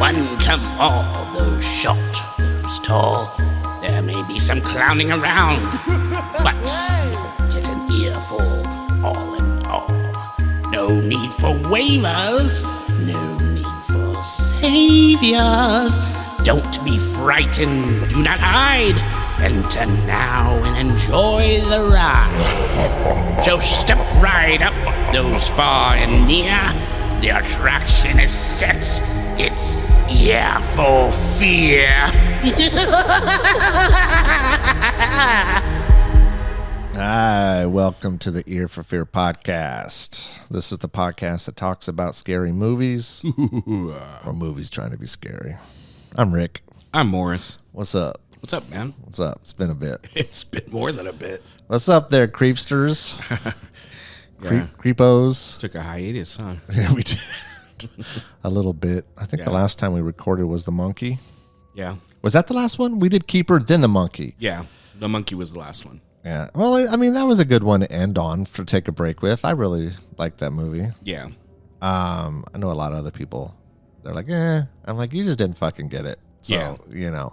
One come all, those short, those tall. There may be some clowning around, but you'll get an earful all in all. No need for waivers, no need for saviors. Don't be frightened, do not hide. Enter now and enjoy the ride. So step right up, those far and near. The attraction is set. It's Ear for Fear. Hi, welcome to the Ear for Fear podcast. This is the podcast that talks about scary movies or movies trying to be scary. I'm Rick. I'm Morris. What's up? What's up, man? What's up? It's been a bit. It's been more than a bit. What's up there, creepsters? Yeah. Creepos? Took a hiatus, huh? Yeah, we did. A little bit. I think the last time we recorded was the monkey. Yeah. Was that the last one? We did Keeper, then the monkey. Yeah. The monkey was the last one. Yeah. Well, I mean, that was a good one to end on, to take a break with. I really liked that movie. Yeah. I know a lot of other people. They're like, I'm like, you just didn't fucking get it. So, you know.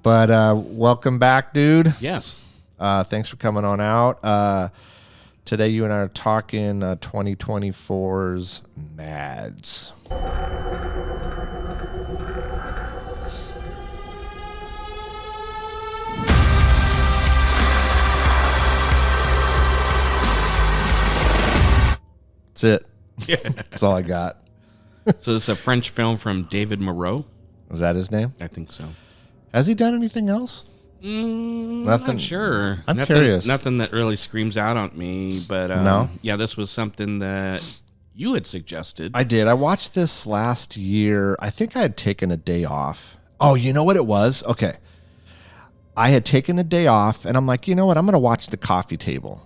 But welcome back, dude. Yes. Thanks for coming on out. Today, you and I are talking 2024's MADS. That's it. Yeah. That's all I got. So this is a French film from David Moreau. Was that his name? I think so. Has he done anything else? Nothing. Not sure. I'm curious. Nothing that really screams out on me, but no. Yeah, this was something that you had suggested. I did. I watched this last year. I think I had taken a day off. Oh, you know what it was? Okay. I had taken a day off, and I'm like, you know what? I'm going to watch The Coffee Table.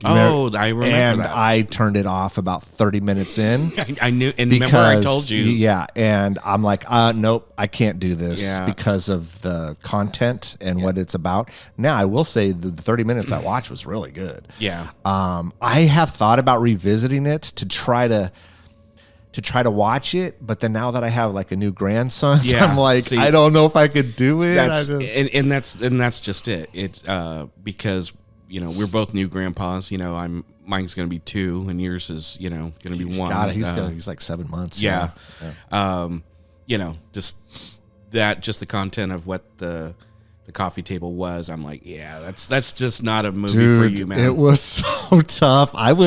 I remember and that. I turned it off about 30 minutes in. I knew, and remember I told you. Yeah, and I'm like, nope, I can't do this because of the content and what it's about. Now, I will say the 30 minutes I watched was really good. Yeah. I have thought about revisiting it to try to watch it, but then now that I have like a new grandson, I'm like, I don't know if I could do it. That's just it. It's because we're both new grandpas. Mine's going to be 2, and yours is going to be 1. God, he's like 7 months. Yeah. Just the content of what the coffee table was. I'm like, that's just not a movie for you, man. It was so tough. Well,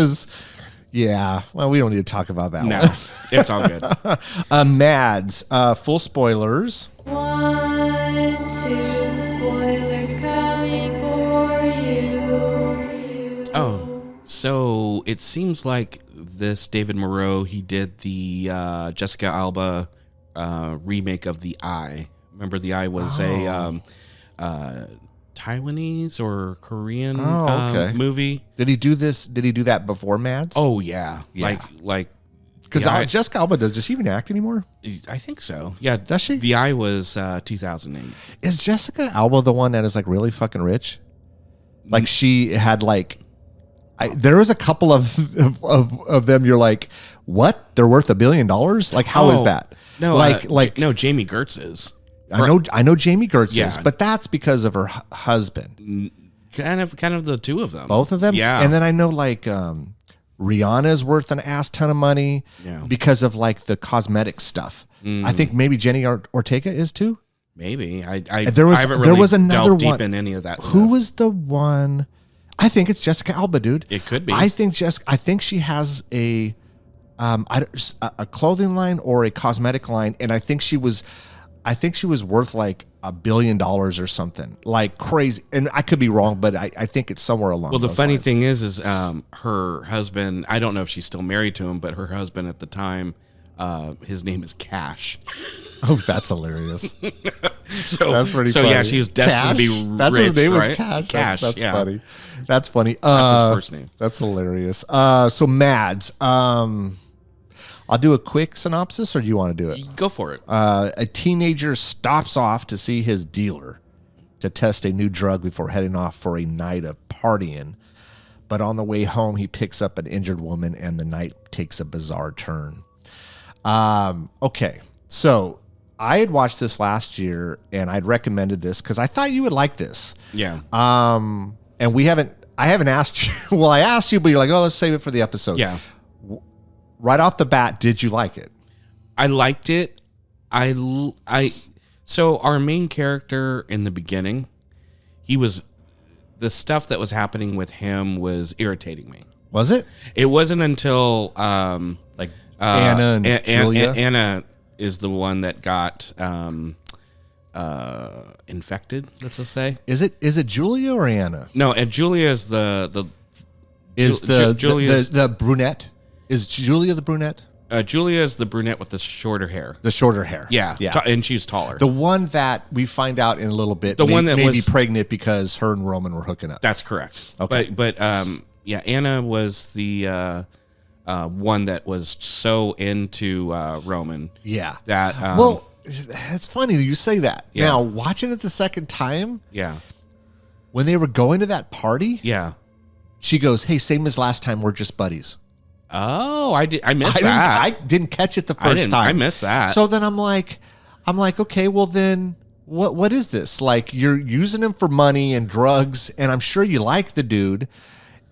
we don't need to talk about that one. No, it's all good. MADS, full spoilers. 1, 2, spoilers coming for you. Oh, so it seems like this David Moreau, he did the Jessica Alba remake of The Eye. Remember, The Eye was a Taiwanese or Korean movie. Did he do this? Did he do that before MADS? Oh yeah. Like because Jessica Alba does she even act anymore? I think so. Yeah, does she? The Eye was 2008. Is Jessica Alba the one that is like really fucking rich? Like she had like, there was a couple of them. You're like, what? They're worth $1 billion? Like how is that? No, no. Jamie Gertz is. I know Jamie Gertz is, but that's because of her husband. Kind of the two of them. Both of them? Yeah. And then I know like Rihanna's worth an ass ton of money because of like the cosmetic stuff. I think maybe Jenny Ortega is too. Maybe. I haven't really delved deep in any of that stuff. Who was the one? I think it's Jessica Alba, dude. It could be. I think she has a clothing line or a cosmetic line, and I think she was worth like $1 billion or something, like crazy. And I could be wrong, but I think it's somewhere along. Well, the those funny lines. thing is her husband. I don't know if she's still married to him, but her husband at the time, his name is Cash. Oh, that's hilarious. So that's pretty. So funny. yeah, she was destined to be that's rich. His name right? was Cash. Cash. That's funny. That's funny. That's his first name. That's hilarious. So MADS. I'll do a quick synopsis, or do you want to do it? Go for it. A teenager stops off to see his dealer to test a new drug before heading off for a night of partying. But on the way home, he picks up an injured woman, and the night takes a bizarre turn. Okay. So I had watched this last year, and I'd recommended this because I thought you would like this. Yeah. And I haven't asked you. Well, I asked you, but you're like, oh, let's save it for the episode. Yeah. Right off the bat, did you like it? I liked it. So our main character in the beginning, the stuff that was happening with him was irritating me. Was it? It wasn't until Like Anna and Julia? Anna is the one that got infected. Let's just say. Is it Julia or Anna? No, and Julia is the brunette? Is Julia the brunette? Julia is the brunette with the shorter hair. The shorter hair. Yeah. And she's taller. The one that we find out in a little bit. One that may was be pregnant because her and Roman were hooking up. That's correct. Okay. But Anna was the one that was so into Roman. Yeah. That well, it's funny you say that. Yeah. Now, watching it the second time, yeah. when they were going to that party, Yeah. she goes, "Hey, same as last time. We're just buddies." Oh, I missed that. I didn't catch it the first time. I missed that. So then I'm like, okay, well then, what is this? Like, you're using him for money and drugs, and I'm sure you like the dude,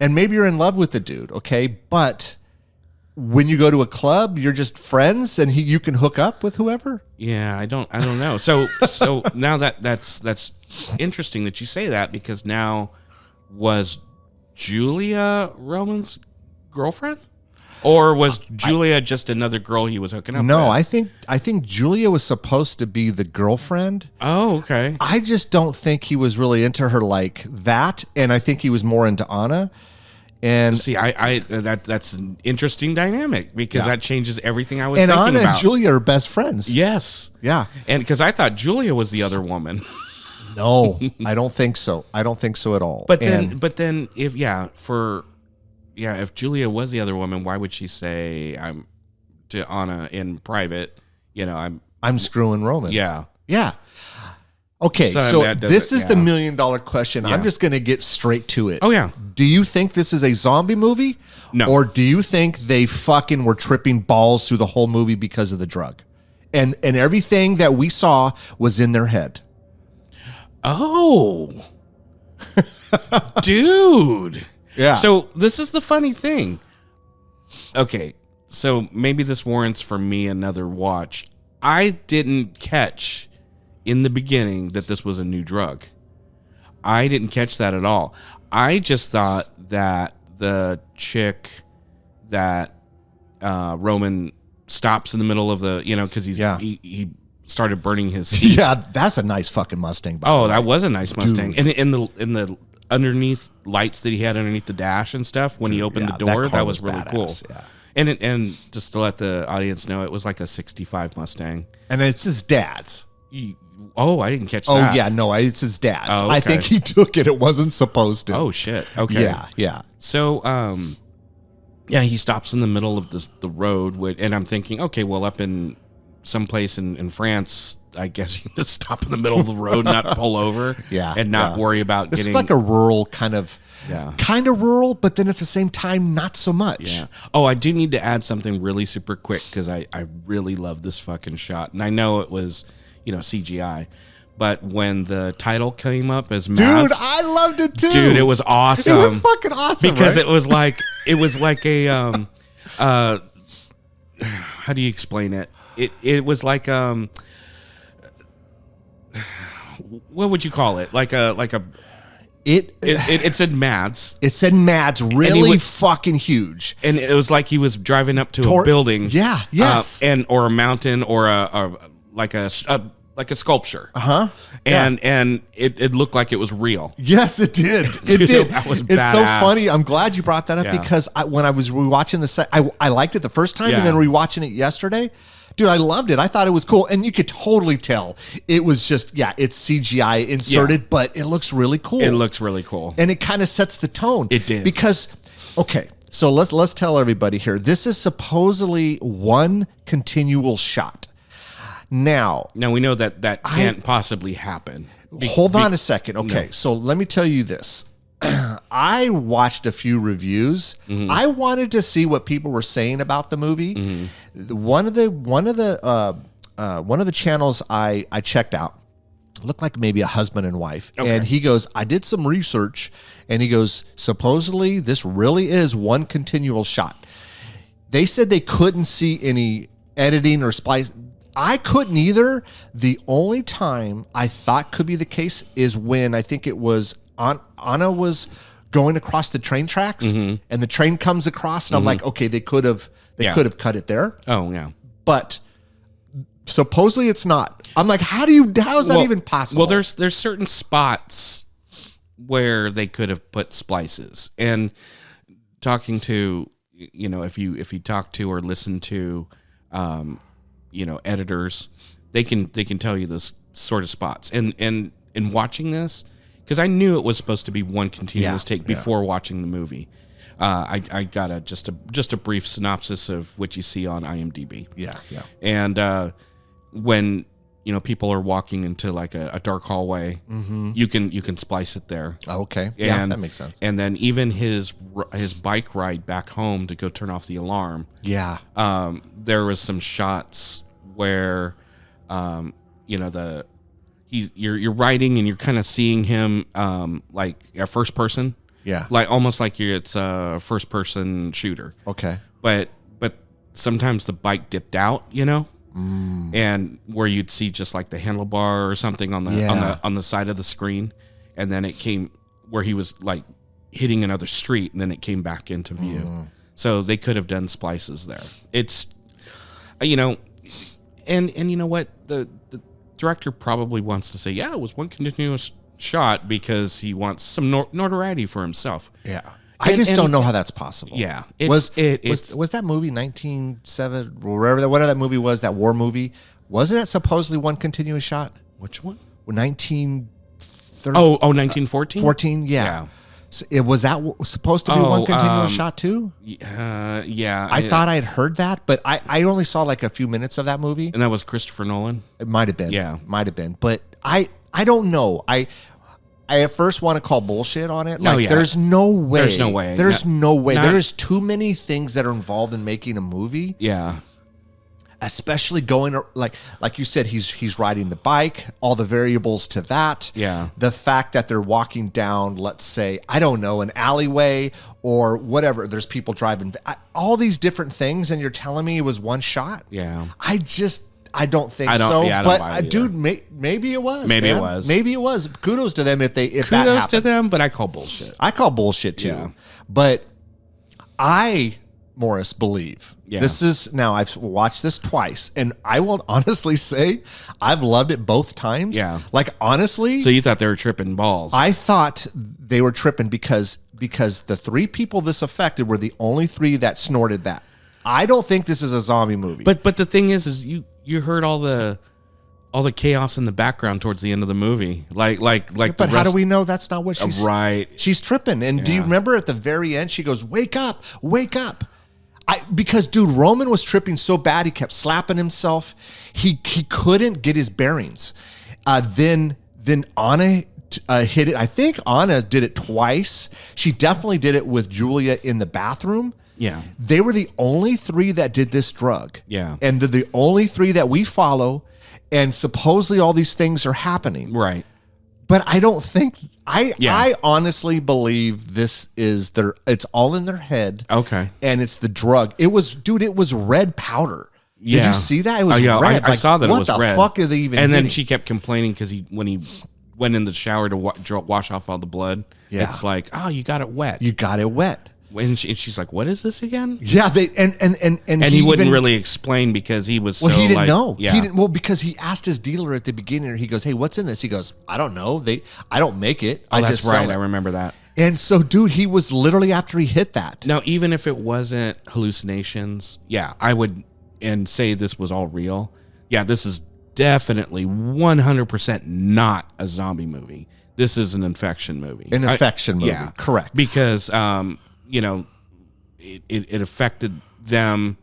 and maybe you're in love with the dude, okay? But when you go to a club, you're just friends, and you can hook up with whoever. Yeah, I don't know. So now that's interesting that you say that, because now was Julia Roman's girlfriend? Or was Julia just another girl he was hooking up with? No, I think Julia was supposed to be the girlfriend. Oh, okay. I just don't think he was really into her like that, and I think he was more into Anna. And see, that's an interesting dynamic, because that changes everything I was and thinking Anna about. and Julia are best friends. Yes. Yeah. And because I thought Julia was the other woman. No, I don't think so. I don't think so at all. But then if Julia was the other woman, why would she say I'm to Anna in private? I'm screwing Roman. Yeah. Yeah. Okay, so this is the $1 million question. Yeah. I'm just going to get straight to it. Oh, yeah. Do you think this is a zombie movie? No. Or do you think they fucking were tripping balls through the whole movie because of the drug? And everything that we saw was in their head. Oh. Dude. Yeah. So this is the funny thing. Okay, so maybe this warrants for me another watch. I didn't catch in the beginning that this was a new drug. I didn't catch that at all. I just thought that the chick that Roman stops in the middle of the, because he started burning his seat. Yeah, that's a nice fucking Mustang. By the way. That was a nice Mustang. Dude. And in the underneath lights that he had underneath the dash and stuff when he opened the door, that was really badass, cool. Yeah. And just to let the audience know, it was like a 65 Mustang. And it's his dad's. I didn't catch Oh, that. yeah, no, it's his dad's. Oh, okay. I think he took it. It wasn't supposed to. Oh, shit. Okay. Yeah. So, he stops in the middle of the road, and I'm thinking, okay, well, up in someplace in France, I guess you just stop in the middle of the road, not pull over, and not worry about it's getting... like a rural kind of rural, but then at the same time, not so much. Yeah. Oh, I do need to add something really super quick, because I really love this fucking shot. And I know it was, CGI, but when the title came up as MADS... Dude, I loved it too. Dude, it was awesome. It was fucking awesome, because right? it was like a how do you explain it? It was like what would you call it? It said MADS. It said MADS, really fucking huge. And it was like he was driving up to a building. Yeah, yes. Or a mountain, or like a sculpture. Uh-huh. And it looked like it was real. Yes, it did. It Dude, did. that was It's badass. so funny. I'm glad you brought that up because when I was rewatching I liked it the first time and then rewatching it yesterday. Dude, I loved it. I thought it was cool. And you could totally tell it was just, it's CGI inserted, but it looks really cool. It looks really cool. And it kind of sets the tone. It did. Because, okay, so let's tell everybody here. This is supposedly one continual shot. Now we know that can't possibly happen. Hold on a second. Okay, so let me tell you this. I watched a few reviews. Mm-hmm. I wanted to see what people were saying about the movie. Mm-hmm. One of the one of the channels I checked out looked like maybe a husband and wife. And he goes, I did some research, and he goes, supposedly this really is one continual shot. They said they couldn't see any editing or splice. I couldn't either. The only time I thought could be the case is when I think it was Anna was going across the train tracks, and the train comes across, and I'm like, okay, they could have cut it there. Oh yeah. But supposedly it's not. I'm like, how is that even possible? Well, there's certain spots where they could have put splices. And talking to, if you talk to or listen to editors, they can tell you this sort of spots. And in watching this, because I knew it was supposed to be one continuous take before watching the movie. I got just a brief synopsis of what you see on IMDb. Yeah. And when people are walking into like a dark hallway, you can splice it there. Oh, okay. And, that makes sense. And then even his bike ride back home to go turn off the alarm. Yeah. There was some shots where, you're riding and you're kind of seeing him like a first person. Yeah. Like almost like it's a first person shooter. Okay. But sometimes the bike dipped out, and where you'd see just like the handlebar or something on the side of the screen, and then it came where he was like hitting another street, and then it came back into view. So they could have done splices there. It's and you know what, the director probably wants to say, yeah, it was one continuous shot because he wants some notoriety for himself. Yeah. I just don't know how that's possible. Yeah. Was that movie 1907 or whatever that movie was, that war movie? Wasn't that supposedly one continuous shot? Which one? 1930. 1914? 14, yeah. So was that supposed to be one continuous shot too? Yeah. I thought I had heard that, but I only saw like a few minutes of that movie. And that was Christopher Nolan? It might have been. Yeah. Might have been. But I don't know. I at first want to call bullshit on it. Like, there's no way. There's no way. There's no way. There's too many things that are involved in making a movie. Yeah. Especially going, like you said, he's riding the bike, all the variables to that. Yeah. The fact that they're walking down, let's say, I don't know, an alleyway or whatever. There's people driving. All these different things, and you're telling me it was one shot? Yeah. I don't think so. Yeah, I don't buy but it dude, maybe it was. Maybe man. it was. Maybe it was. Kudos to them if that Kudos happened. to them, but I call bullshit. I call bullshit too. Yeah. But Morris, believe this is now. I've watched this twice, and I will honestly say I've loved it both times. Yeah. Like honestly, So you thought they were tripping balls? I thought they were tripping because the three people this affected were the only three that snorted that. I don't think this is a zombie movie. But the thing is you heard all the chaos in the background towards the end of the movie. Like. But how do we know that's not what she's right? She's tripping. And do you remember at the very end she goes, "Wake up, wake up." Because dude, Roman was tripping so bad he kept slapping himself. He couldn't get his bearings. Then Anna hit it. I think Anna did it twice. She definitely did it with Julia in the bathroom. Yeah. They were the only three that did this drug. Yeah. And they're the only three that we follow. And supposedly all these things are happening. Right. But I don't think I honestly believe this is it's all in their head. Okay. And it's the drug. It was red powder. Yeah. Did you see that? It was red. I saw that it was red. What the fuck are they even And then hitting? she kept complaining because when he went in the shower to wash off all the blood, it's like, oh, you got it wet. You got it wet. And she's like, what is this again? Yeah, and he wouldn't really explain because he was he didn't know. Yeah. He didn't because he asked his dealer at the beginning. He goes, "Hey, what's in this?" He goes, "I don't know. I don't make it. Oh, I that's just sell right. it." I remember that. And so, dude, he was literally after he hit that. Now, even if it wasn't hallucinations, I would and say this was all real. Yeah, this is definitely 100% not a zombie movie. This is an infection movie. An infection movie. Yeah, correct. Because it affected them.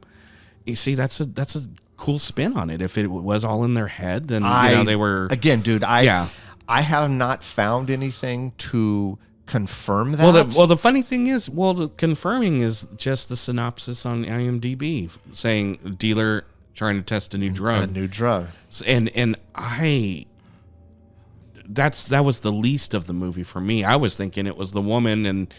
You see, that's a cool spin on it. If it was all in their head, then they were again, dude. I have not found anything to confirm that. Well, the funny thing is, the confirming is just the synopsis on IMDb saying dealer trying to test a new A drug. new drug. And that was the least of the movie for me. I was thinking it was the woman and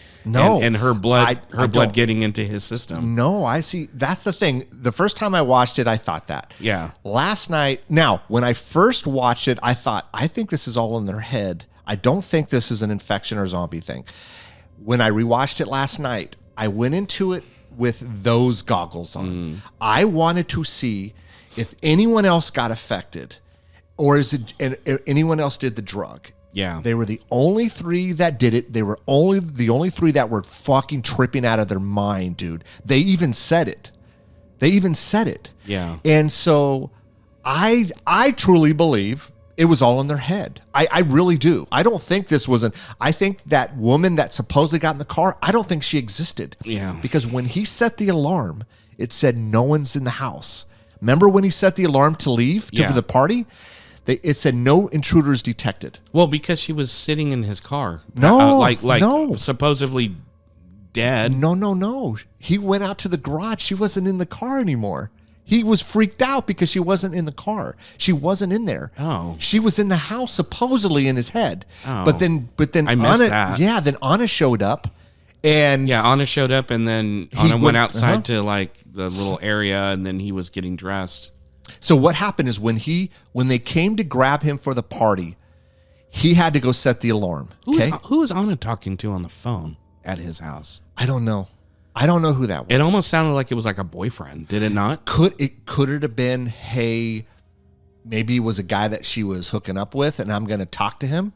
her blood I blood don't- getting into his system. No, I see. That's the thing. The first time I watched it, I thought that. Yeah. Last night, now, when I first watched it, I thought, I think this is all in their head. I don't think this is an infection or zombie thing. When I rewatched it last night, I went into it with those goggles on. I wanted to see if anyone else got affected or is it and anyone else did the drug. Yeah. They were the only three that did it. They were the only three that were fucking tripping out of their mind, dude. They even said it. Yeah. And so I truly believe it was all in their head. I really do. I don't think this wasn't. I think that woman that supposedly got in the car, I don't think she existed. Yeah. Because when he set the alarm, it said no one's in the house. Remember when he set the alarm to leave Yeah. for the party? It said no intruders detected. Well, because she was sitting in his car. No, like no. supposedly dead. No. He went out to the garage. She wasn't in the car anymore. He was freaked out because she wasn't in the car. She wasn't in there. Oh. She was in the house supposedly in his head. Oh. But then I missed Anna, that. yeah, then Anna showed up and Yeah, Anna showed up and then Anna went went- outside to like the little area and then he was getting dressed. so what happened is when they came to grab him for the party, he had to go set the alarm. Okay? Who was Anna talking to on the phone at his house? I don't know. I don't know who that was. It almost sounded like it was like a boyfriend, did it not? Could it have been, hey, maybe it was a guy that she was hooking up with and I'm going to talk to him?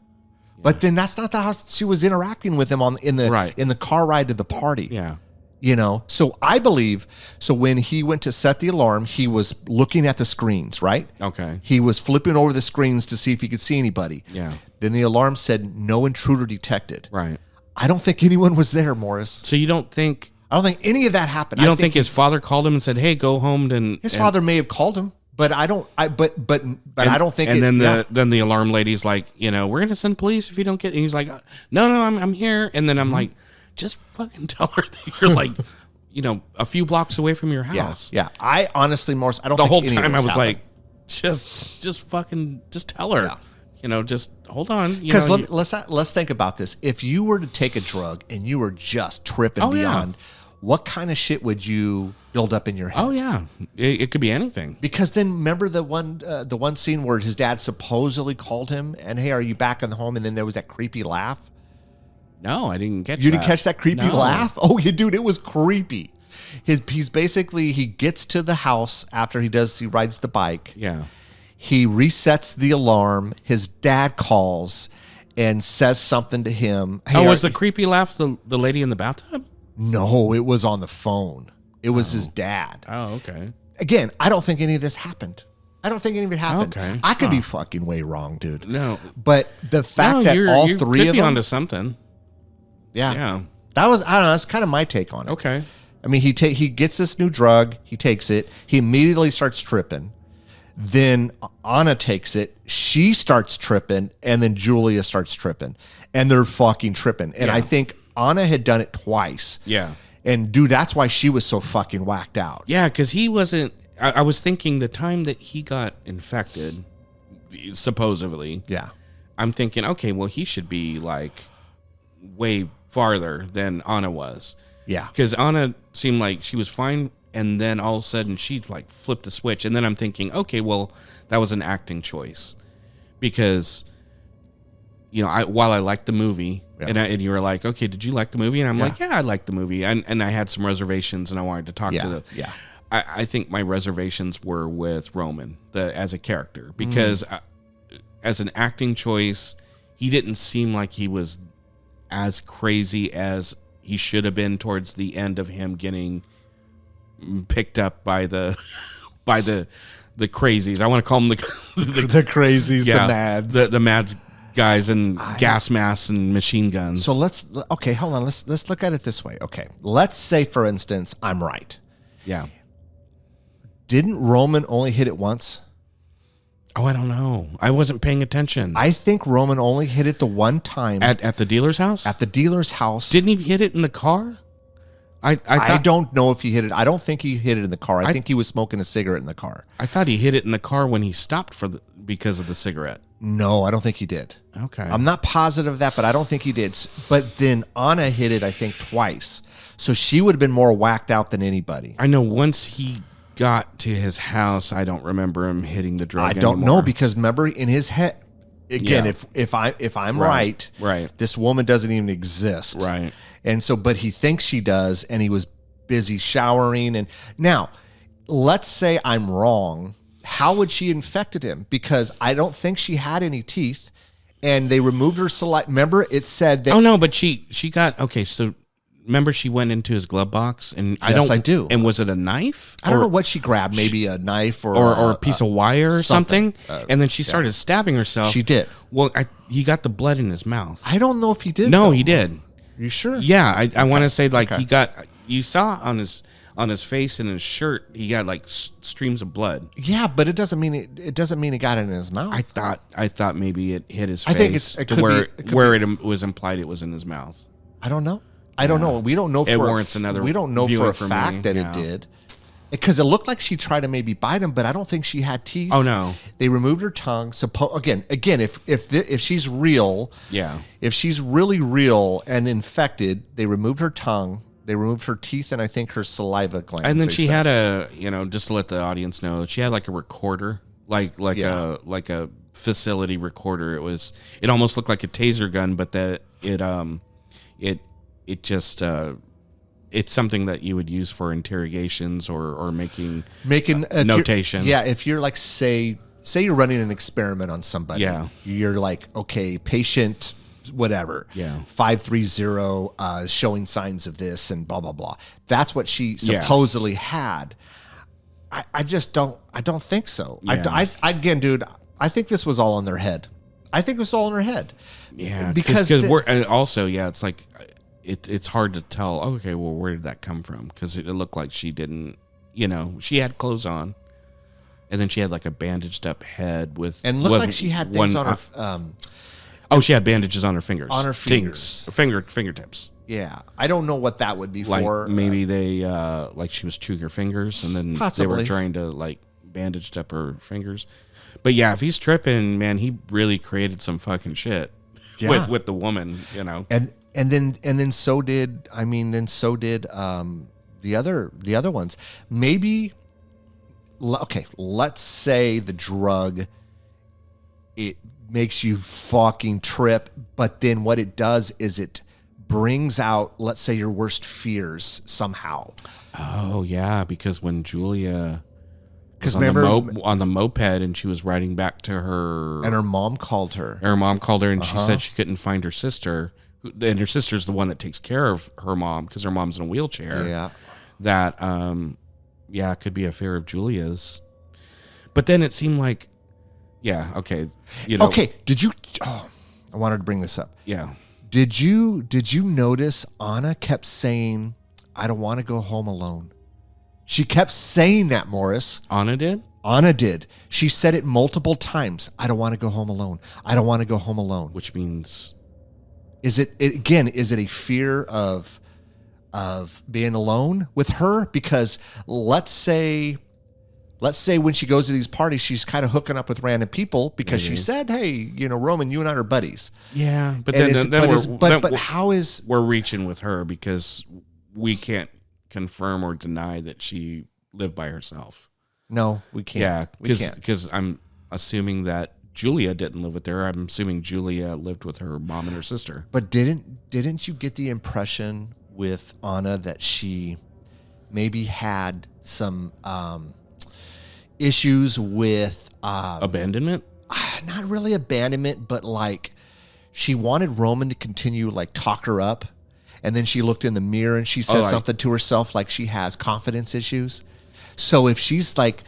But then that's not the house she was interacting with him in the car ride to the party. Yeah. You know, so I believe, so when he went to set the alarm, he was looking at the screens, right? Okay. He was flipping over the screens to see if he could see anybody. Yeah. Then the alarm said no intruder detected. Right. I don't think anyone was there, Morris. So you don't think I don't think any of that happened. you don't think his father called him and said, "Hey, go home," and his father may have called him, but I don't. I don't think. And it, then the alarm lady's like, we're gonna send police if you don't get. And he's like, no, I'm here. And then I'm like, just fucking tell her that you're like, a few blocks away from your house. Yeah. I honestly, Morris, I don't. The think whole any of time I this was happened. like, just tell her. Just hold on. Because let's think about this. If you were to take a drug and you were just tripping beyond, what kind of shit would you build up in your head? Oh yeah, it could be anything. Because then remember the one scene where his dad supposedly called him and, hey, are you back in the home? And then there was that creepy laugh. No, I didn't catch. You didn't catch that creepy No. laugh? Oh, yeah, dude, it was creepy. He's basically, he gets to the house after he rides the bike. Yeah. He resets the alarm. His dad calls and says something to him. Hey, Was the creepy laugh the lady in the bathtub? No, it was on the phone. It was his dad. Oh, okay. Again, I don't think any of this happened. I don't think any of it happened. Okay. I could be fucking way wrong, dude. No. But the fact that all you three could of be them, onto something. Yeah. that was, I don't know, that's kind of my take on it. Okay. I mean, he gets this new drug, he takes it, he immediately starts tripping. Then Anna takes it, she starts tripping, and then Julia starts tripping. And they're fucking tripping. And I think Anna had done it twice. Yeah. And dude, that's why she was so fucking whacked out. Yeah, because he wasn't. I was thinking the time that he got infected, supposedly. Yeah. I'm thinking, okay, well, he should be like way farther than Anna was. Yeah. Because Anna seemed like she was fine, and then all of a sudden she like flipped the switch, and then I'm thinking, okay, well, that was an acting choice, because while I liked the movie, and you were like, okay, did you like the movie? And I'm like, yeah, I liked the movie, and I had some reservations, and I wanted to talk to the. Yeah. I think my reservations were with Roman as a character, because as an acting choice, he didn't seem like he was as crazy as he should have been towards the end of him getting picked up by the crazies. I want to call them The crazies, the MADS. the MADS guys and gas masks and machine guns. So hold on. Let's look at it this way. Okay. Let's say, for instance, I'm right. yeah. Didn't Roman only hit it once? Oh, I don't know. I wasn't paying attention. I think Roman only hit it the one time at the dealer's house? at the dealer's house. Didn't he hit it in the car? I thought, don't know if he hit it. I don't think he hit it in the car. I think he was smoking a cigarette in the car. I thought he hit it in the car when he stopped because of the cigarette. No, I don't think he did. Okay. I'm not positive of that, but I don't think he did. But then Anna hit it, I think, twice. So she would have been more whacked out than anybody. I know once he got to his house, I don't remember him hitting the drug. I don't anymore. know, because remember in his head again, Yeah. if I'm right, this woman doesn't even exist. Right. And so, but he thinks she does, and he was busy showering. And now, let's say I'm wrong. How would she infected him? Because I don't think she had any teeth, and they removed her saliva. Remember, it said that. Oh no, but she got okay. So remember, she went into his glove box, and I do. And was it a knife? I don't know what she grabbed. Maybe a knife or a piece of wire or something. And then she started stabbing herself. She did. Well, he got the blood in his mouth. I don't know if he did. No, though. he did. You sure? Yeah, I want to say like he got. You saw on his face and his shirt, he got like streams of blood. Yeah, but it doesn't mean it doesn't mean it got in his mouth. I thought maybe it hit his face. I think it to could where be. it was implied it was in his mouth. I don't know. I don't know. We don't know. It warrants another We don't know for viewing a for fact me. that Yeah. it did, because it looked like she tried to maybe bite him, but I don't think she had teeth. Oh no! They removed her tongue. Again, if she's real, Yeah. if she's really real and infected, they removed her tongue. They removed her teeth and I think her saliva glands. And then they she said. had just to let the audience know, she had like a recorder, like a facility recorder. It almost looked like a taser gun, but that it's something that you would use for interrogations or making notation. If you're like say you're running an experiment on somebody. Yeah. You're like, okay, patient whatever. Yeah. 530 showing signs of this and blah blah blah. That's what she supposedly had. I just don't think so. Yeah. I again, dude, I think this was all in their head. I think it was all in her head. Yeah, because we're and also it's like it's hard to tell. Okay, well, where did that come from? Because it looked like she didn't. She had clothes on, and then she had like a bandaged up head with and looked like she had things on her. She had bandages on her fingers. On her fingers, fingertips. Yeah, I don't know what that would be like for. Maybe they like she was chewing her fingers, and then possibly. they were trying to like bandaged up her fingers. But yeah, if he's tripping, man, he really created some fucking shit with the woman, And then so did the other ones. Maybe let's say the drug, it makes you fucking trip, but then what it does is it brings out, let's say, your worst fears somehow. Oh yeah, because when Julia Because remember remember, on the moped, and she was riding back to her, and her mom called her. Her mom called her, and she said she couldn't find her sister, and her sister's the one that takes care of her mom because her mom's in a wheelchair. Yeah, that it could be a fear of Julia's. But then it seemed like, okay, Okay, did you? Oh, I wanted to bring this up. Yeah. Did you notice Anna kept saying, "I don't want to go home alone." She kept saying that, Morris. Anna did? Anna did. She said it multiple times. I don't want to go home alone. I don't want to go home alone. Which means, is it a fear of being alone with her? Because let's say when she goes to these parties, she's kind of hooking up with random people because she said, "Hey, Roman, you and I are buddies." yeah, but And then how is we're reaching with her because we can't confirm or deny that she lived by herself. No, we can't. Yeah, we can't. Because I'm assuming that Julia didn't live with her. I'm assuming Julia lived with her mom and her sister. But didn't you get the impression with Anna that she maybe had some issues with Abandonment? not really abandonment, but like she wanted Roman to continue like talk her up, and then she looked in the mirror and she said something to herself like she has confidence issues. So if she's like,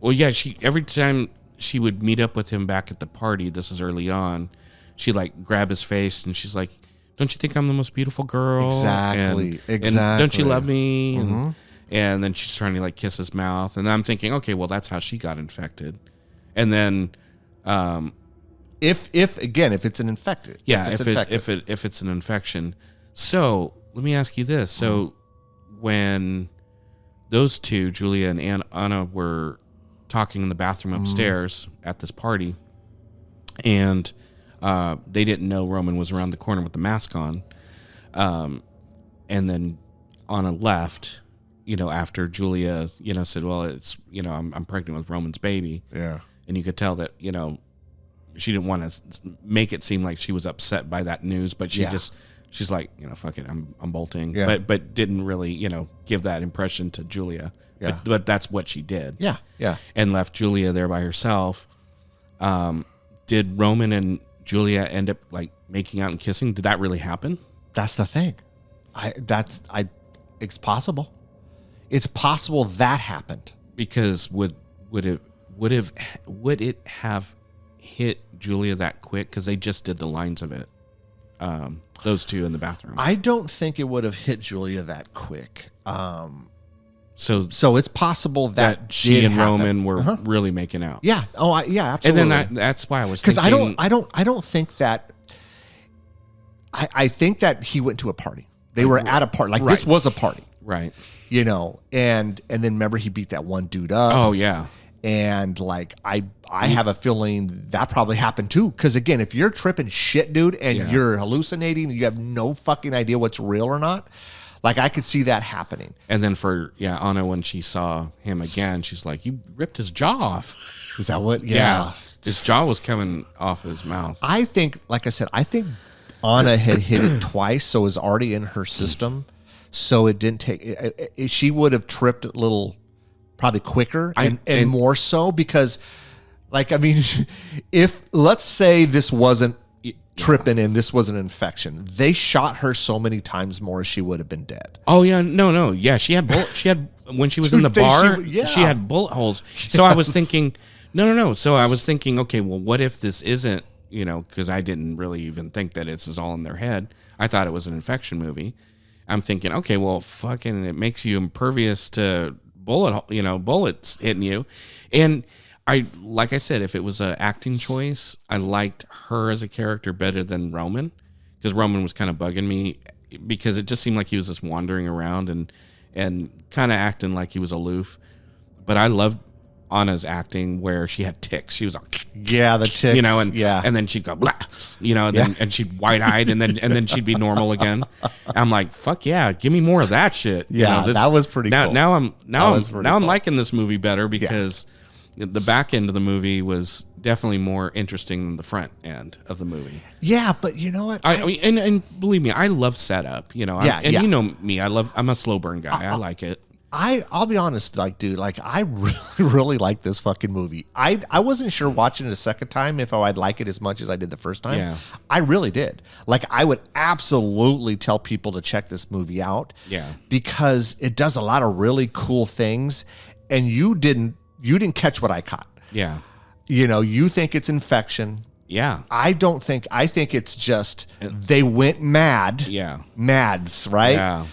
well, yeah, every time she would meet up with him back at the party, this is early on, she like grab his face and she's like, "Don't you think I'm the most beautiful girl? Exactly. And don't you love me?" And then she's trying to like kiss his mouth, and I'm thinking, okay, well, that's how she got infected. And then, if it's an infected, if it's an infection. So let me ask you this: so when those two, Julia and Anna, were talking in the bathroom upstairs at this party, and they didn't know Roman was around the corner with the mask on. And then Anna left, after Julia, said, well, it's, I'm pregnant with Roman's baby. Yeah. And you could tell that, she didn't want to make it seem like she was upset by that news, but she's like, fuck it, I'm bolting. Yeah. But didn't really, give that impression to Julia. Yeah. But that's what she did. Yeah. Yeah. And left Julia there by herself. Did Roman and Julia end up like making out and kissing? Did that really happen? That's the thing. It's possible. It's possible that happened. Because would it have hit Julia that quick? Because they just did the lines of it. Those two in the bathroom. I don't think it would have hit Julia that quick. So it's possible that she and happen. Roman were really making out. Yeah. Oh, yeah, absolutely. And then that's why I was because thinking. I don't think that. I think that he went to a party. They were at a party. Like this was a party, Right. And then remember he beat that one dude up. Oh yeah. And like I have a feeling that probably happened too. Because again, if you're tripping shit, dude, and you're hallucinating, and you have no fucking idea what's real or not. Like I could see that happening. And then for Anna, when she saw him again, she's like, "You ripped his jaw off." Is that what? Yeah. His jaw was coming off his mouth. I think, like I said, Anna had hit it twice, so it was already in her system. So it didn't take. She would have tripped a little, probably quicker and more so because, like, I mean, if let's say this wasn't tripping and this was an infection, they shot her so many times more, she would have been dead. Oh yeah, no, yeah, she had when she was in the bar, she had bullet holes. So I was thinking, no. So I was thinking, okay, well, what if this isn't, because I didn't really even think that it's all in their head. I thought it was an infection movie. I'm thinking, okay, well, fucking, it makes you impervious to bullets hitting you. And like I said, if it was an acting choice, I liked her as a character better than Roman, because Roman was kind of bugging me because it just seemed like he was just wandering around and kind of acting like he was aloof. But I loved Anna's acting where she had tics. She was like, the tics, and then she'd go blah, and she'd wide eyed, and then she'd be normal again. I'm like, fuck yeah, give me more of that shit. That was pretty cool. Now I'm liking this movie better because the back end of the movie was definitely more interesting than the front end of the movie. Yeah, but you know what? And believe me, I love setup. You know me, I'm a slow burn guy. I like it. I'll be honest, like, dude, like I really, really like this fucking movie. I wasn't sure watching it a second time if I'd like it as much as I did the first time. Yeah. I really did. Like, I would absolutely tell people to check this movie out. Yeah. Because it does a lot of really cool things, and you didn't catch what I caught. Yeah. You think it's infection. Yeah. I think it's just they went mad. Yeah. MADS, right? Yeah.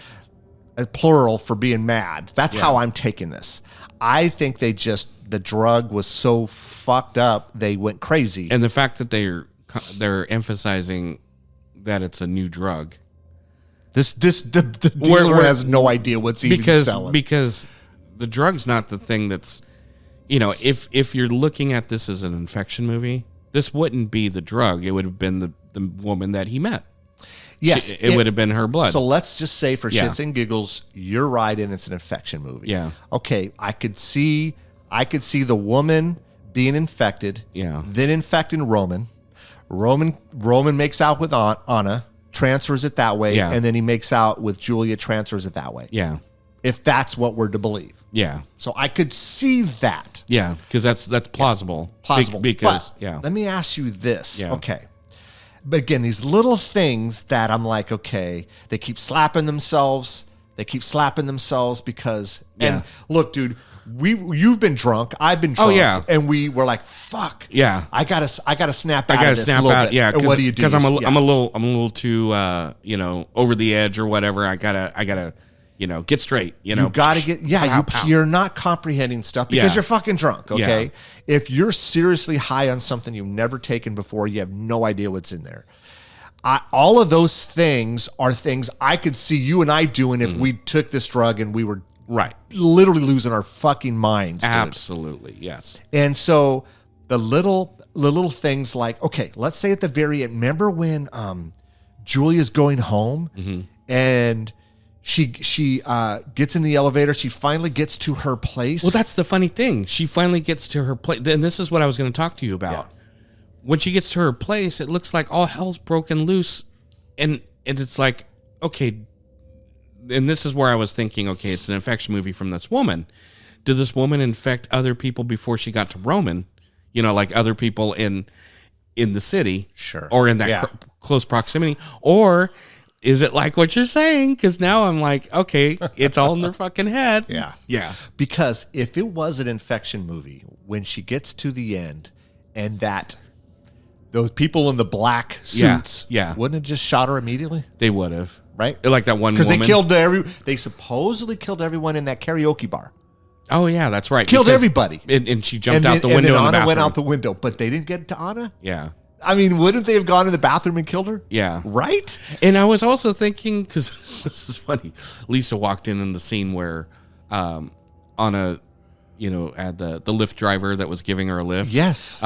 A plural for being mad. That's how I'm taking this. I think the drug was so fucked up, they went crazy. And the fact that they're emphasizing that it's a new drug. The dealer has no idea what's even selling. Because the drug's not the thing that's, if you're looking at this as an infection movie, this wouldn't be the drug. It would have been the woman that he met. Yes, it would have been her blood. So let's just say, for shits and giggles, you're right, and it's an infection movie. Yeah. Okay, I could see the woman being infected. Yeah. Then infecting Roman. Roman makes out with Anna, transfers it that way, Yeah. and then he makes out with Julia, transfers it that way. Yeah. If that's what we're to believe. Yeah. So I could see that. Yeah, because that's plausible. Plausible. Because but let me ask you this. Yeah. Okay. But again, these little things that I'm like, okay, they keep slapping themselves. Because, and look, dude, you've been drunk. I've been drunk. Oh, yeah. And we were like, fuck. Yeah. I gotta snap out of this a little bit. Yeah. And what do you do? Because I'm a little too, over the edge or whatever. I gotta, get straight. You gotta get, you're not comprehending stuff because you're fucking drunk. Okay. Yeah. If you're seriously high on something you've never taken before, you have no idea what's in there. all of those things are things I could see you and I doing if we took this drug and we were Right. literally losing our fucking minds, dude. Absolutely. Yes. And so the little things like, okay, let's say at the very end, remember when Julia's going home and she gets in the elevator, she finally gets to her place. Well, that's the funny thing. She finally gets to her place. And this is what I was going to talk to you about. Yeah. When she gets to her place, it looks like all hell's broken loose. And it's like, okay, and this is where I was thinking, okay, it's an infection movie from this woman. Did this woman infect other people before she got to Roman? You know, like other people in the city, Sure. or in that close proximity, or is it like what you're saying? Because now I'm like, okay, it's all in their fucking head. Yeah. Because if it was an infection movie, when she gets to the end and those people in the black suits, wouldn't it just shot her immediately? They would have, right? Like that one woman. Because they supposedly killed everyone in that karaoke bar. Oh yeah, that's right. Killed everybody, and she jumped out the window. And then in the Anna bathroom. went out the window, but they didn't get to Anna. Yeah. I mean, wouldn't they have gone in the bathroom and killed her? Yeah. Right? And I was also thinking, because this is funny, Lisa walked in the scene where Anna, had the Lyft driver that was giving her a lift. Yes.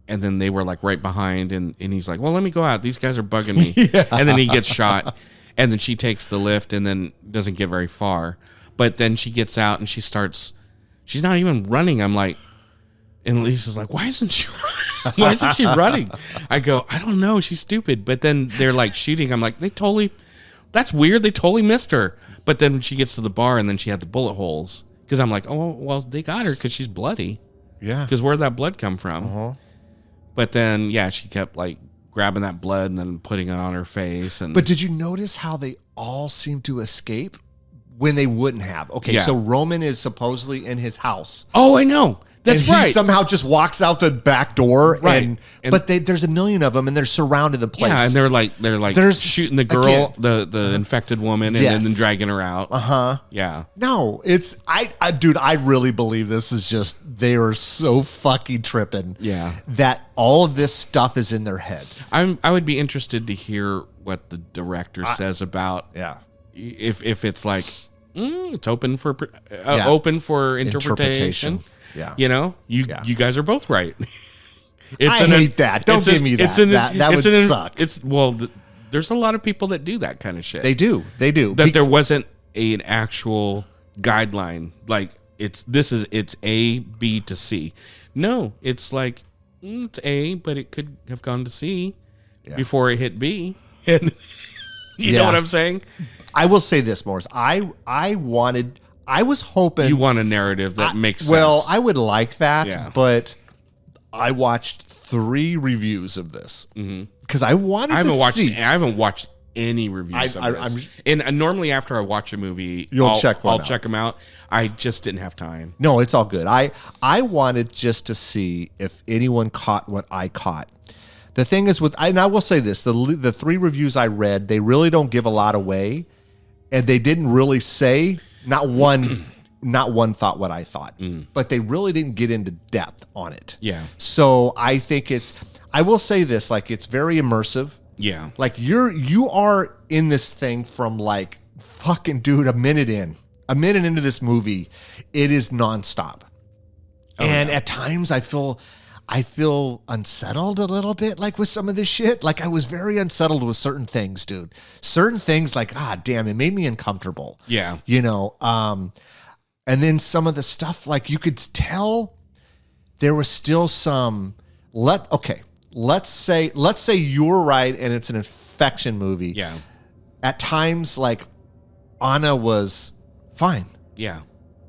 And then they were like right behind, and he's like, well, let me go out. These guys are bugging me. And then he gets shot, and then she takes the lift and then doesn't get very far. But then she gets out and she's not even running. I'm like, and Lisa's like, why isn't she running? I go, I don't know. She's stupid. But then they're like shooting. I'm like, that's weird. They totally missed her. But then she gets to the bar and then she had the bullet holes. Because I'm like, oh, well, they got her because she's bloody. Yeah. Because where'd that blood come from? Uh-huh. But then, she kept like grabbing that blood and then putting it on her face. But did you notice how they all seem to escape when they wouldn't have? Okay, so Roman is supposedly in his house. Oh, I know. That's and right. He somehow just walks out the back door, right? But there's a million of them, and they're surrounded the place. Yeah, and they're like shooting the girl, the infected woman, and then dragging her out. Yeah. No, it's dude. I really believe this is just they are so fucking tripping. Yeah. That all of this stuff is in their head. I would be interested to hear what the director says about. Yeah. If it's like it's open for interpretation. Yeah. You guys are both right. I hate that. Don't give me that. That would suck. There's a lot of people that do that kind of shit. They do. That there wasn't an actual guideline. Like it's A, B to C. No, it's like it's A, but it could have gone to C before it hit B. And you know what I'm saying? I will say this, Morris. I was hoping you want a narrative that makes sense. Well, I would like that, but I watched 3 reviews of this because I wanted. I haven't watched any reviews of this. And normally after I watch a movie, I'll check them out. I just didn't have time. No, it's all good. I wanted just to see if anyone caught what I caught. The thing is and I will say this: the 3 reviews I read, they really don't give a lot away, and they didn't really say. Not one thought what I thought, but they really didn't get into depth on it. Yeah. So I think I will say this, like it's very immersive. Yeah. Like you are in this thing from like fucking dude, a minute into this movie, it is nonstop. At times I feel unsettled a little bit, like with some of this shit. Like I was very unsettled with certain things, dude. Certain things, like damn, it made me uncomfortable. Yeah, and then some of the stuff, like you could tell there was still some. Let's say you're right, and it's an infection movie. Yeah, at times, like Anna was fine. Yeah,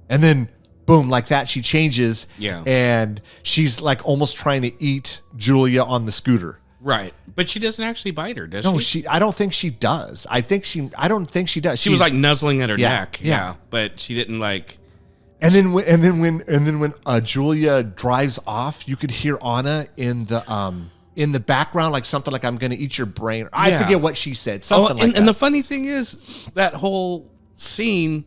and then. Boom, like that, she changes. Yeah. And she's like almost trying to eat Julia on the scooter. Right. But she doesn't actually bite her, does she? No, I don't think she does. I don't think she does. She was like nuzzling at her neck. Yeah. But she didn't like. And then when Julia drives off, you could hear Anna in the background, like something like, I'm going to eat your brain. I forget what she said. Something like that. And the funny thing is, that whole scene,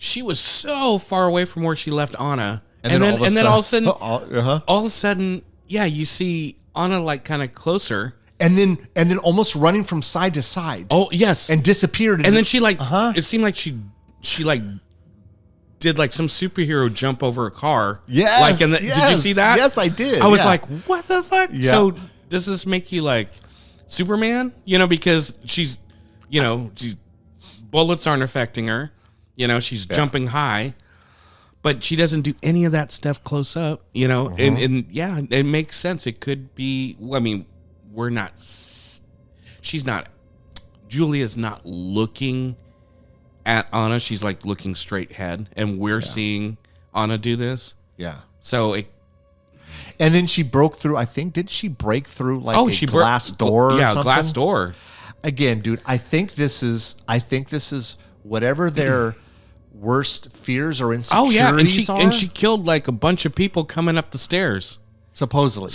she was so far away from where she left Anna. And then all of a sudden, you see Anna like kind of closer, and then almost running from side to side. Oh yes, and disappeared. And then she like, it seemed like she like did like some superhero jump over a car. Yes, like did you see that? Yes, I did. I was like, what the fuck? Yeah. So does this make you like Superman? You know, because she's, you know, bullets aren't affecting her. You know, she's jumping high. But she doesn't do any of that stuff close up, you know, and yeah, it makes sense. It could be, I mean, Julia's not looking at Anna. She's like looking straight ahead, and we're seeing Anna do this. Yeah. So and then she broke through, I think, did she break through like a glass door or something? Glass door. Again, dude, I think this is whatever their worst fears or insecurities are. And she killed like a bunch of people coming up the stairs. Supposedly.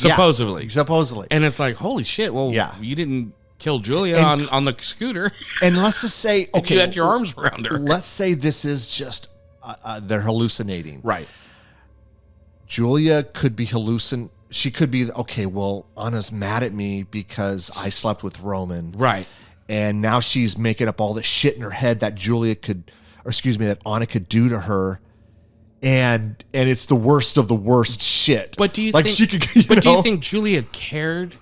And it's like, holy shit, well, you didn't kill Julia on the scooter. And let's just say, okay, you had your arms around her. Let's say this is just, they're hallucinating. Right. Julia could be she could be, okay, well, Anna's mad at me because I slept with Roman. Right. And now she's making up all this shit in her head that that Anna could do to her. And it's the worst of the worst shit. But do you like think she could, do you think Julia cared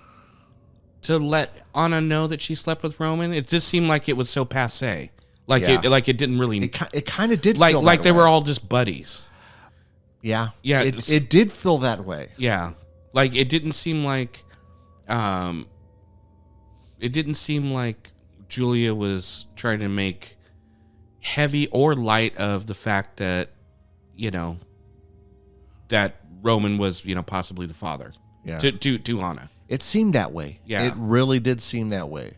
to let Anna know that she slept with Roman? It just seemed like it was so passé. Like it didn't really it kind of did like feel like that they way. were all just buddies. Yeah. Yeah. It did feel that way. Yeah. Like it didn't seem like Julia was trying to make heavy or light of the fact that, you know, that Roman was, you know, possibly the father to Anna. It seemed that way. Yeah. It really did seem that way.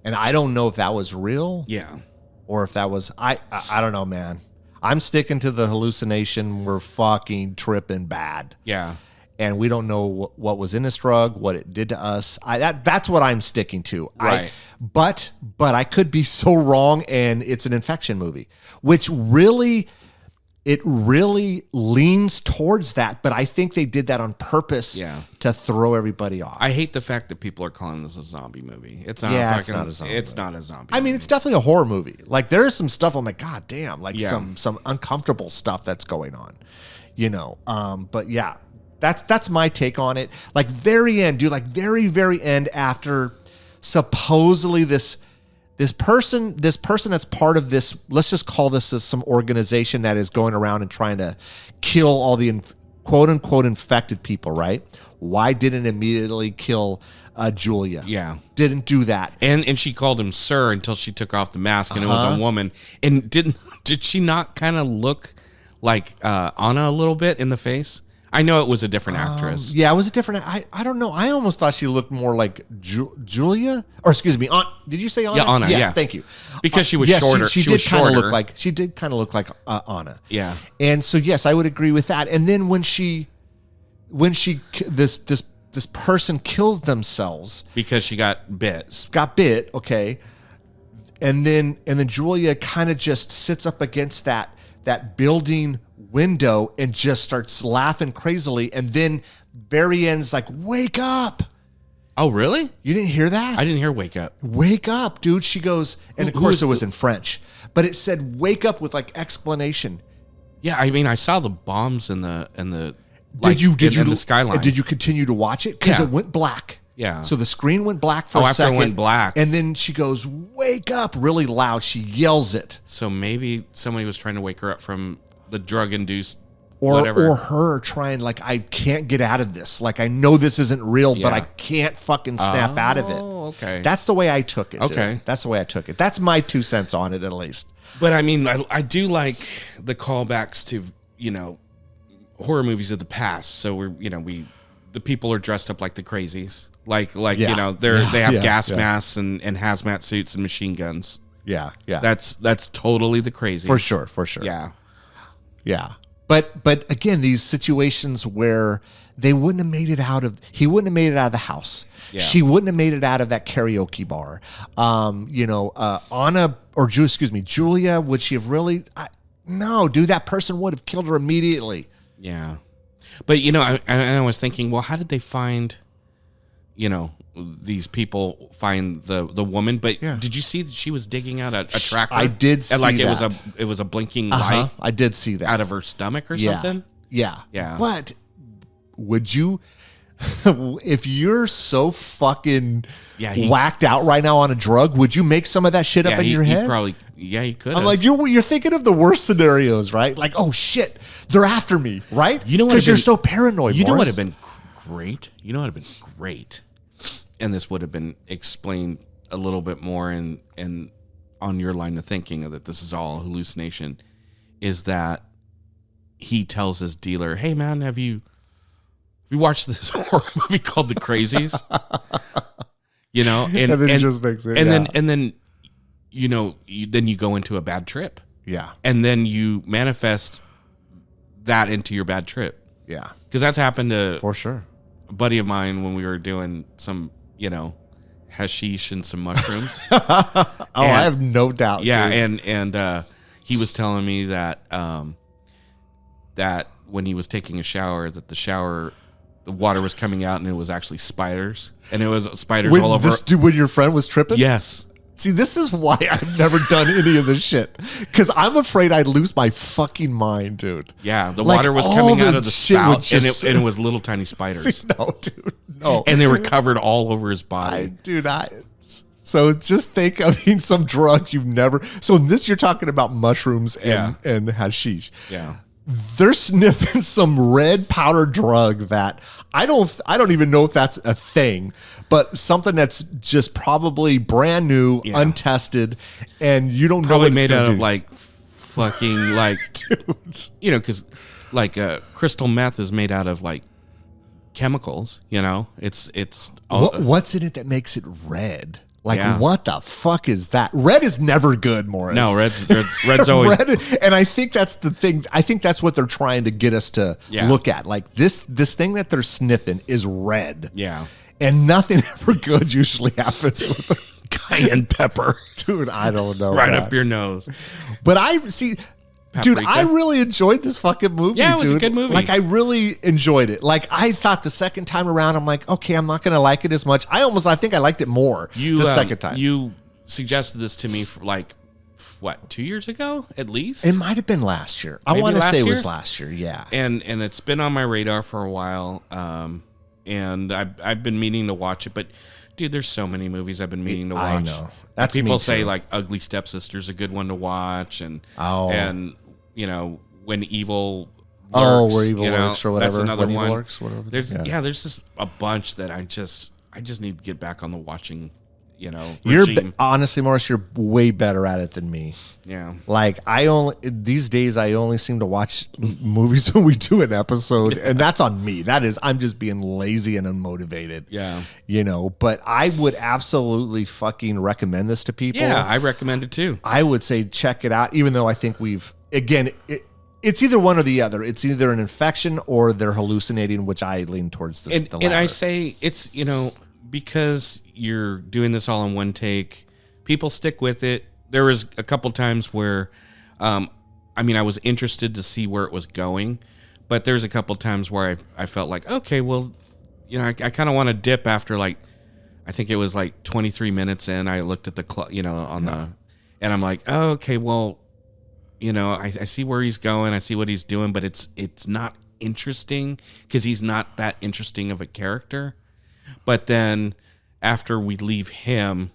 And I don't know if that was real. Yeah. Or if that was, I don't know, man. I'm sticking to the hallucination. We're fucking tripping bad. Yeah. And we don't know what was in this drug, what it did to us. That's what I'm sticking to. Right. But I could be so wrong, and it's an infection movie, which really leans towards that. But I think they did that on purpose to throw everybody off. I hate the fact that people are calling this a zombie movie. It's not. It's not a zombie. It's not a zombie. I mean, it's definitely a horror movie. Like there is some stuff I'm like, God damn, like Yeah. some uncomfortable stuff that's going on, you know. But yeah. That's my take on it. Like very end, dude, like very, very end after supposedly this person that's part of this, let's just call this as some organization that is going around and trying to kill all the quote unquote infected people, right? Why didn't immediately kill Julia? Yeah. Didn't do that. And she called him sir until she took off the mask and it was a woman. And did she not kind of look like Anna a little bit in the face? I know it was a different actress. Yeah, it was a different. I don't know. I almost thought she looked more like Julia, or excuse me, did you say Anna? Yeah, Anna. Yes, yeah, thank you. Because she was yes, shorter. She did kind of look like. She did kind of look like Anna. Yeah. And so yes, I would agree with that. And then when this person kills themselves because she got bit. Okay. And then Julia kind of just sits up against that building window and just starts laughing crazily, and then very end's like, wake up. Oh really? You didn't hear that? I didn't hear wake up, dude. She goes, and of course it was in French, but it said wake up with like explanation. Yeah, I mean I saw the bombs in the Did you the skyline. Did you continue to watch it? Because it went black. Yeah. So the screen went black for a after second. it went black. And then she goes, wake up, really loud. She yells it. So maybe somebody was trying to wake her up from the drug-induced or whatever. Or her trying, like, I can't get out of this. Like, I know this isn't real, but I can't fucking snap out of it. Oh, okay. That's the way I took it. Okay. Dude. That's the way I took it. That's my 2 cents on it, at least. But, I mean, I do like the callbacks to, you know, horror movies of the past. So, the people are dressed up like the crazies. Like you know, they have gas masks and hazmat suits and machine guns. Yeah, yeah. That's totally the crazies. For sure. Yeah. Yeah. But again, these situations where he wouldn't have made it out of the house. Yeah. She wouldn't have made it out of that karaoke bar. Anna, or Julia, would she have really? No, dude, that person would have killed her immediately. Yeah. But, you know, I was thinking, well, how did they find, you know, these people find the woman. But Yeah. did you see that she was digging out a tracker? I did see and like that. it was a blinking light I did see that. out of her stomach or Yeah. something. Yeah. Yeah. But would you, if you're so fucking whacked out right now on a drug, would you make some of that shit up in your head? He probably, he could. I'm like, you're thinking of the worst scenarios, right? Like, oh shit, they're after me, right? You know what? Because you're been- so paranoid. You know what Morris. would have been great? You know what would have been great? And this would have been explained a little bit more and on your line of thinking that this is all hallucination, is that he tells his dealer, "Hey man, have you watched this horror movie called The Crazies?" You know, and then he just makes it, and then you know, then you go into a bad trip. Yeah. And then you manifest that into your bad trip. Yeah. Because that's happened to For sure. a buddy of mine when we were doing some, hashish and some mushrooms. I have no doubt. Yeah, dude. and he was telling me that that when he was taking a shower, that the water was coming out and it was actually spiders, and it was spiders all over. When your friend was tripping. Yes. See, this is why I've never done any of this shit. Because I'm afraid I'd lose my fucking mind, dude. Yeah, the Like, water was all coming out the of the shit would spout, and just- it was little tiny spiders. See, no, dude. No. And they were covered all over his body. So just think, some drug you've never. So in this, you're talking about mushrooms and hashish. Yeah. They're sniffing some red powder drug that I don't even know if that's a thing, but something that's just probably brand new, untested, and you don't know Probably what it's made gonna out of do. like fucking like, Dude. because like crystal meth is made out of like chemicals. It's all, What's in it that makes it red? Like, Yeah. what the fuck is that? Red is never good, Morris. no red's always Red, and I think that's the thing. I think that's what they're trying to get us to look at. Like this thing that they're sniffing is red. yeah. And nothing ever good usually happens with it. Cayenne pepper Dude, I don't know. right man. up your nose. But I see, dude, Paprika. I really enjoyed this fucking movie. Yeah, it was a dude. good movie. Like, I really enjoyed it. Like, I thought the second time around, I'm like, okay, I'm not going to like it as much. I think I liked it more the second time. You suggested this to me for like, what, 2 years ago at least? It might have been last year. I Maybe want to last say it was year? last year. Yeah. and it's been on my radar for a while. And I've been meaning to watch it, but dude, there's so many movies I've been meaning to watch. I know. That's people me say too. like Ugly Stepsister's a good one to watch, and Oh. and When Evil Lurks, Where Evil Lurks or whatever. That's another When Evil one. Lurks, whatever. There's Yeah. there's just a bunch that I just need to get back on the watching. You're regime. honestly, Morris, you're way better at it than me. Yeah. Like these days I only seem to watch movies when we do an episode, and that's on me. I'm just being lazy and unmotivated. Yeah. But I would absolutely fucking recommend this to people. Yeah, I recommend it too. I would say check it out, even though I think it's either one or the other. It's either an infection or they're hallucinating, which I lean towards the latter. And I say it's, because you're doing this all in one take, people stick with it. There was a couple times where, I was interested to see where it was going, but there's a couple times where I felt like, okay, well, I kind of want to dip after like, I think it was like 23 minutes in. I looked at the clock, and I'm like, oh, okay, well, I see where he's going. I see what he's doing, but it's not interesting because he's not that interesting of a character. But then after we leave him,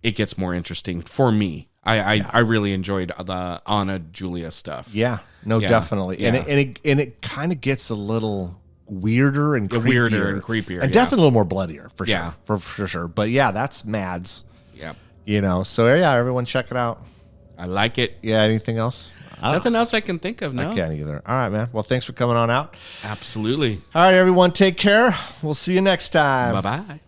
it gets more interesting for me. I really enjoyed the Anna Julia stuff. Yeah, no, Yeah. definitely. Yeah. And it kind of gets a little weirder and creepier. And definitely a little more bloodier for Yeah. sure. For sure. But yeah, that's MADS. Yeah. So yeah, everyone check it out. I like it. Yeah, anything else? Nothing else I can think of. No. I can't either. All right, man. Well, thanks for coming on out. Absolutely. All right, everyone, take care. We'll see you next time. Bye-bye.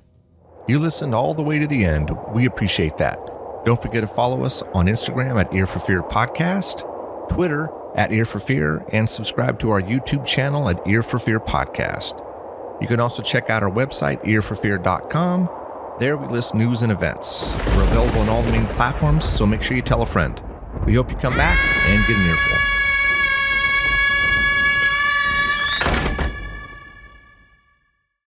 You listened all the way to the end. We appreciate that. Don't forget to follow us on Instagram at Ear for Fear Podcast, Twitter at Ear for Fear, and subscribe to our YouTube channel at Ear for Fear Podcast. You can also check out our website, earforfear.com. There we list news and events. We're available on all the main platforms, so make sure you tell a friend. We hope you come back and get an earful.